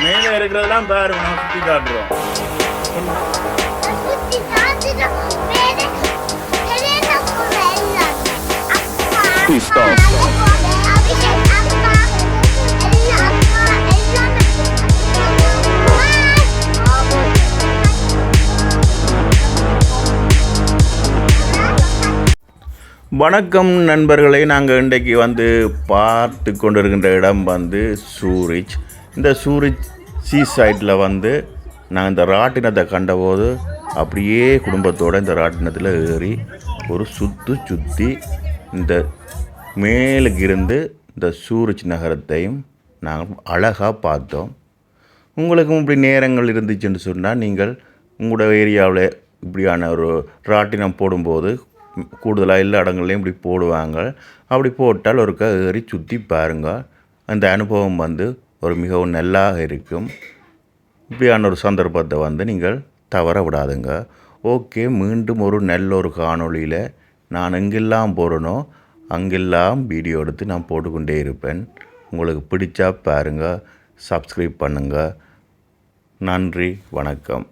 மேலே இருக்கிறதெல்லாம் பாருங்க, நான் சுற்றி காட்டுறோம். வணக்கம் நண்பர்களே, நாங்கள் இன்றைக்கு பார்த்து கொண்டிருக்கின்ற இடம் சூரிச். இந்த சூரிச் சீ சைட்டில் நாங்கள் இந்த ராட்டினத்தை கண்டபோது அப்படியே குடும்பத்தோடு இந்த ராட்டினத்தில் ஏறி ஒரு சுற்றி இந்த மேலுக்கு இருந்து இந்த சூரிச் நகரத்தையும் நாங்கள் அழகாக பார்த்தோம். உங்களுக்கும் இப்படி நேரங்கள் இருந்துச்சுன்னு சொன்னால் நீங்கள் உங்களோட ஏரியாவில் இப்படியான ஒரு ராட்டினம் போடும்போது கூடுதலாக எல்லா இடங்கள்லையும் இப்படி போடுவாங்க. அப்படி போட்டால் ஒருக்கா ஏறி சுற்றி பாருங்கள். அந்த அனுபவம் ஒரு மிகவும் நல்லாக இருக்கும். இப்படியான ஒரு சந்தர்ப்பத்தை நீங்கள் தவற விடாதுங்க. ஓகே, மீண்டும் ஒரு நல்ல ஒரு காணொளியில் நான் எங்கெல்லாம் போகிறேனோ அங்கெல்லாம் வீடியோ எடுத்து நான் போட்டுக்கொண்டே இருப்பேன். உங்களுக்கு பிடிச்சா பாருங்கள், சப்ஸ்கிரைப் பண்ணுங்கள். நன்றி, வணக்கம்.